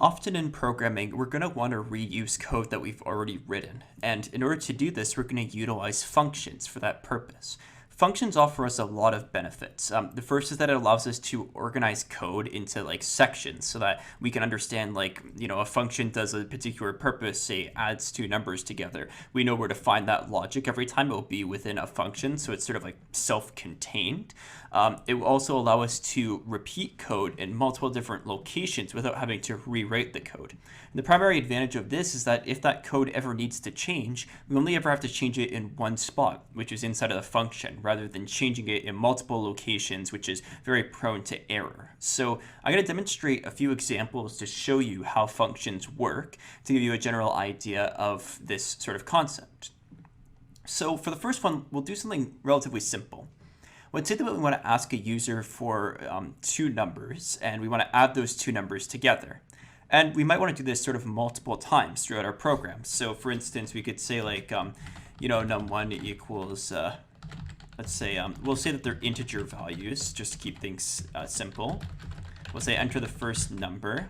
Often in programming, we're going to want to reuse code that we've already written. And in order to do this, we're going to utilize functions for that purpose. Functions offer us a lot of benefits. The first is that it allows us to organize code into like sections so that we can understand a function does a particular purpose, say adds two numbers together. We know where to find that logic every time. It will be within a function, so it's sort of like self-contained. It will also allow us to repeat code in multiple different locations without having to rewrite the code. And the primary advantage of this is that if that code ever needs to change, we only ever have to change it in one spot, which is inside of the function, rather than changing it in multiple locations, which is very prone to error. So I'm going to demonstrate a few examples to show you how functions work, to give you a general idea of this sort of concept. So for the first one, we'll do something relatively simple. Let's say that we want to ask a user for two numbers, and we want to add those two numbers together. And we might want to do this sort of multiple times throughout our program. So for instance, we could say num1 equals, let's say, we'll say that they're integer values, just to keep things simple. We'll say enter the first number.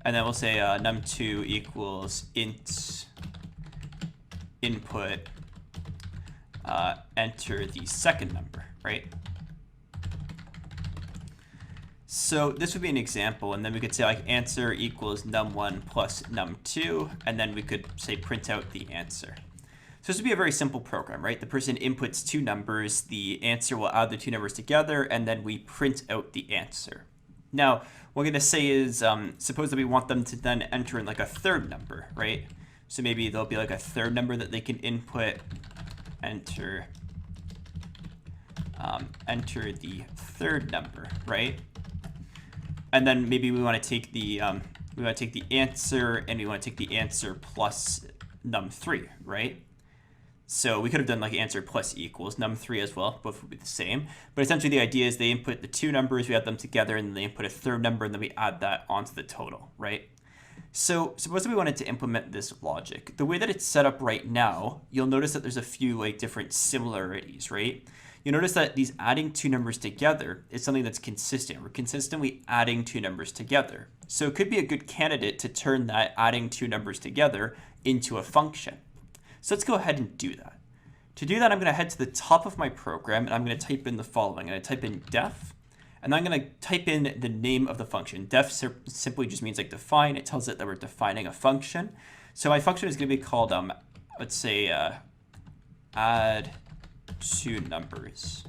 And then we'll say num2 equals int input enter the second number, right? So this would be an example, and then we could say like answer equals num1 plus num2, and then we could say print out the answer. So this would be a very simple program, right? The person inputs two numbers, the answer will add the two numbers together, and then we print out the answer. Now, what we're going to say is, suppose that we want them to then enter in like a third number, right? So maybe there'll be like a third number that they can input, enter the third number, right? And then maybe we want to take the answer, and we want to take the answer plus num3, right? So we could have done like answer plus equals num3 as well. Both would be the same. But essentially the idea is they input the two numbers, we add them together, and then they input a third number, and then we add that onto the total, right? So suppose we wanted to implement this logic. The way that it's set up right now, you'll notice that there's a few like different similarities, right? You notice that these adding two numbers together is something that's consistent. We're consistently adding two numbers together. So it could be a good candidate to turn that adding two numbers together into a function. So let's go ahead and do that. To do that, I'm going to head to the top of my program, and I'm going to type in the following. I'm going to type in def, and I'm going to type in the name of the function. Def simply just means like define. It tells it that we're defining a function. So my function is going to be called, let's say, add two numbers.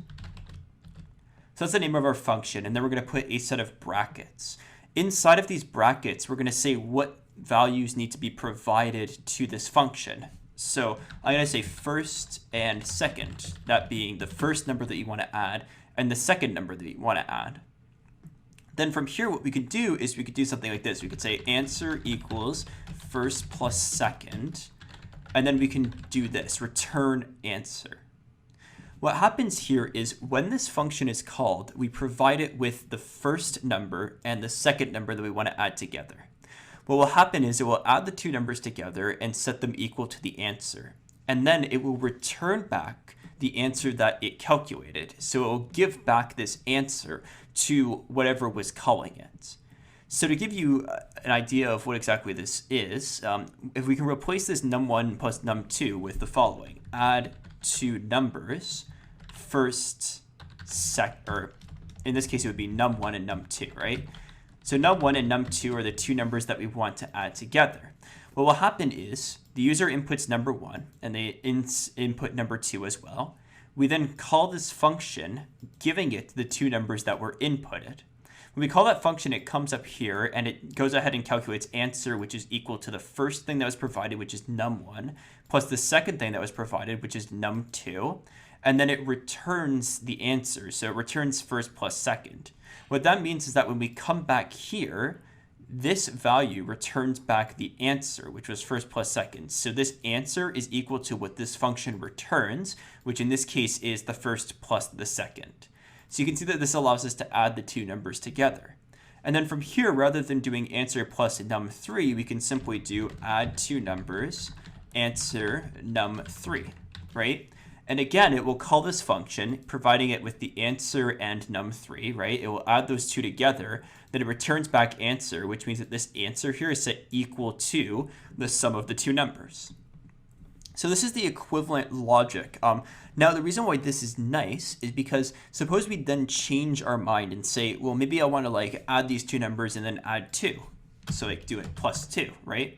So that's the name of our function, and then we're going to put a set of brackets. Inside of these brackets, we're going to say what values need to be provided to this function. So I'm going to say first and second, that being the first number that you want to add and the second number that you want to add. Then from here, what we could do is we could do something like this. We could say answer equals first plus second, and then we can do this, return answer. What happens here is when this function is called, we provide it with the first number and the second number that we want to add together. What will happen is it will add the two numbers together and set them equal to the answer. And then it will return back the answer that it calculated. So it will give back this answer to whatever was calling it. So to give you an idea of what exactly this is, if we can replace this num1 plus num2 with the following: add two numbers, first, or in this case it would be num1 and num2, right? So num1 and num2 are the two numbers that we want to add together. What will happen is the user inputs number 1, and they input number 2 as well. We then call this function, giving it the two numbers that were inputted. When we call that function, it comes up here, and it goes ahead and calculates answer, which is equal to the first thing that was provided, which is num1, plus the second thing that was provided, which is num2, and then it returns the answer. So it returns first plus second. What that means is that when we come back here, this value returns back the answer, which was first plus second. So this answer is equal to what this function returns, which in this case is the first plus the second. So you can see that this allows us to add the two numbers together. And then from here, rather than doing answer plus num3, we can simply do add two numbers, answer num3, right? And again, it will call this function, providing it with the answer and num3, right? It will add those two together. Then it returns back answer, which means that this answer here is set equal to the sum of the two numbers. So this is the equivalent logic. Now, the reason why this is nice is because suppose we then change our mind and say, well, maybe I want to like add these two numbers and then add 2. So like do it plus 2, right?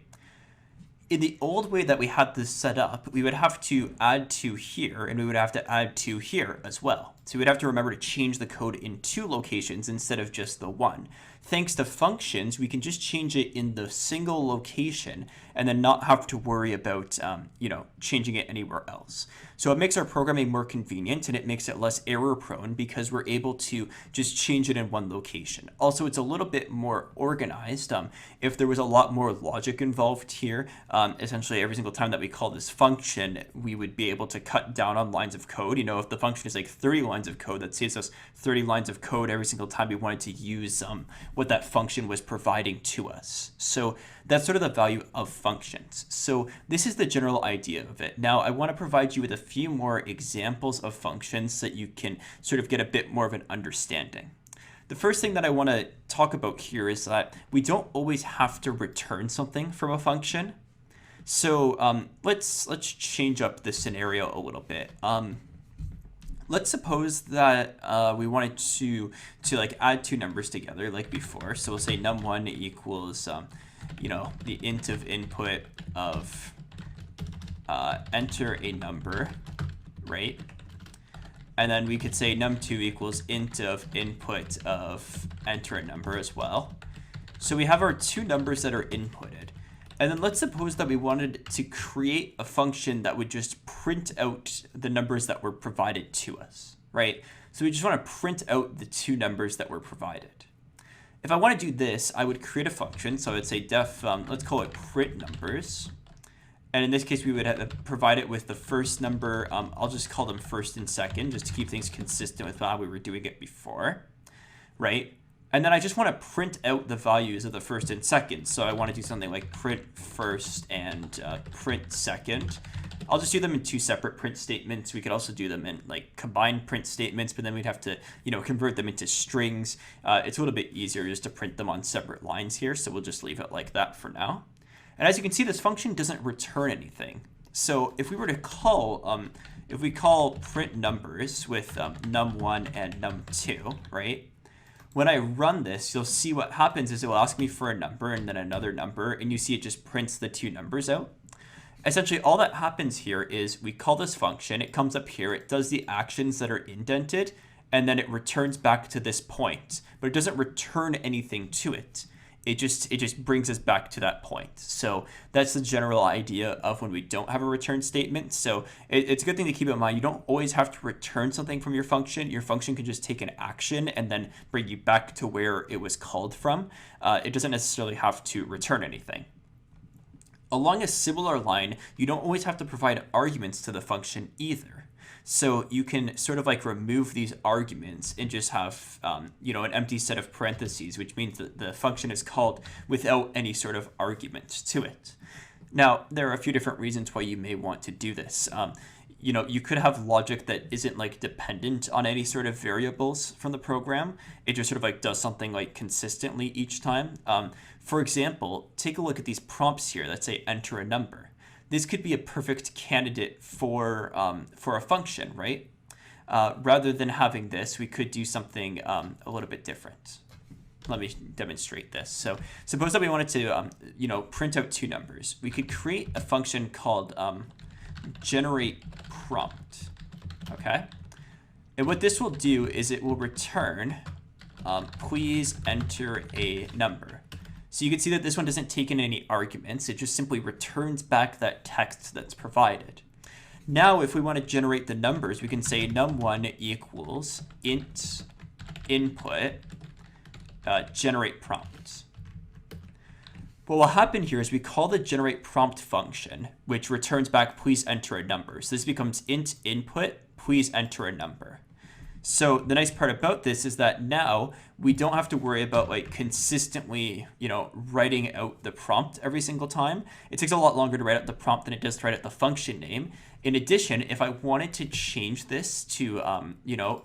In the old way that we had this set up, we would have to add 2 here, and we would have to add 2 here as well. So we'd have to remember to change the code in 2 locations instead of just the 1. Thanks to functions, we can just change it in the single location and then not have to worry about changing it anywhere else. So it makes our programming more convenient, and it makes it less error prone because we're able to just change it in one location. Also, it's a little bit more organized. If there was a lot more logic involved here, essentially every single time that we call this function, we would be able to cut down on lines of code. If the function is like 30 lines of code, that saves us 30 lines of code every single time we wanted to use what that function was providing to us. So that's sort of the value of functions. So this is the general idea of it. Now, I want to provide you with a few more examples of functions so that you can sort of get a bit more of an understanding. The first thing that I want to talk about here is that we don't always have to return something from a function. So let's change up the scenario a little bit. Let's suppose that we wanted to like add two numbers together like before. So we'll say num1 equals the int of input of enter a number, right? And then we could say num2 equals int of input of enter a number as well. So we have our two numbers that are inputted. And then let's suppose that we wanted to create a function that would just print out the numbers that were provided to us, right? So we just want to print out the two numbers that were provided. If I want to do this, I would create a function. So I would say def, let's call it print numbers. And in this case, we would have to provide it with the first number. I'll just call them first and second, just to keep things consistent with how we were doing it before, right? And then I just want to print out the values of the first and second. So I want to do something like print first and print second. I'll just do them in two separate print statements. We could also do them in like combined print statements, but then we'd have to, convert them into strings. It's a little bit easier just to print them on separate lines here. So we'll just leave it like that for now. And as you can see, this function doesn't return anything. So if we were to call, if we call print numbers with num1 and num2, right? When I run this, you'll see what happens is it will ask me for a number and then another number, and you see it just prints the two numbers out. Essentially, all that happens here is we call this function, it comes up here, it does the actions that are indented, and then it returns back to this point, but it doesn't return anything to it. It just brings us back to that point. So that's the general idea of when we don't have a return statement. So it's a good thing to keep in mind. You don't always have to return something from your function. Your function can just take an action and then bring you back to where it was called from. It doesn't necessarily have to return anything. Along a similar line, you don't always have to provide arguments to the function either. So you can sort of like remove these arguments and just have, an empty set of parentheses, which means that the function is called without any sort of arguments to it. Now, there are a few different reasons why you may want to do this. You could have logic that isn't like dependent on any sort of variables from the program. It just sort of like does something like consistently each time. For example, take a look at these prompts here that say enter a number. This could be a perfect candidate for a function, right? Rather than having this, we could do something a little bit different. Let me demonstrate this. So suppose that we wanted to, print out two numbers. We could create a function called generate prompt, okay? And what this will do is it will return, please enter a number. So you can see that this one doesn't take in any arguments. It just simply returns back that text that's provided. Now, if we want to generate the numbers, we can say num1 equals int input generate prompt. What will happen here is we call the generate prompt function, which returns back please enter a number. So this becomes int input, please enter a number. So the nice part about this is that now we don't have to worry about like consistently, writing out the prompt every single time. It takes a lot longer to write out the prompt than it does to write out the function name. In addition, if I wanted to change this to,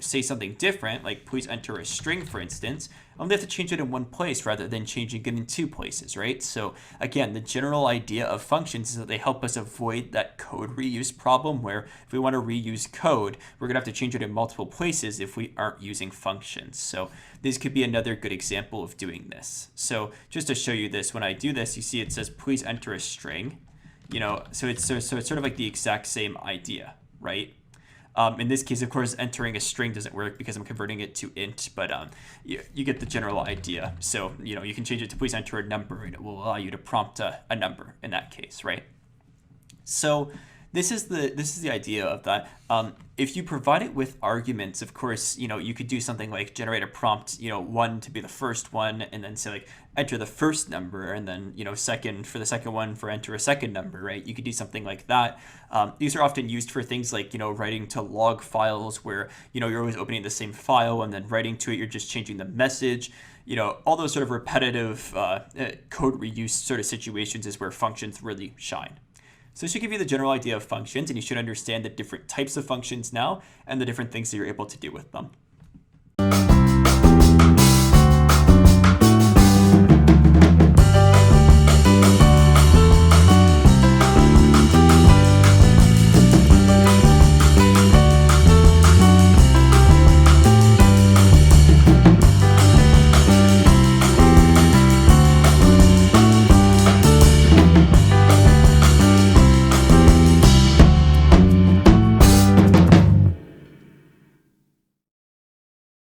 say something different, like please enter a string, for instance, I only have to change it in one place rather than changing it in two places, right? So again, the general idea of functions is that they help us avoid that code reuse problem where if we want to reuse code, we're going to have to change it in multiple places if we aren't using functions. So this could be another good example of doing this. So just to show you this, when I do this, you see it says please enter a string. So it's sort of like the exact same idea, right? In this case, of course, entering a string doesn't work because I'm converting it to int, but you get the general idea. So, you can change it to please enter a number, and it will allow you to prompt a number in that case, right? So this is the idea of that. If you provide it with arguments, of course, you could do something like generate a prompt, 1 to be the first one, and then say like enter the first number, and then second for the second one for enter a second number, right? You could do something like that. These are often used for things like writing to log files where you're always opening the same file and then writing to it. You're just changing the message. All those sort of repetitive code reuse sort of situations is where functions really shine. So this should give you the general idea of functions, and you should understand the different types of functions now and the different things that you're able to do with them.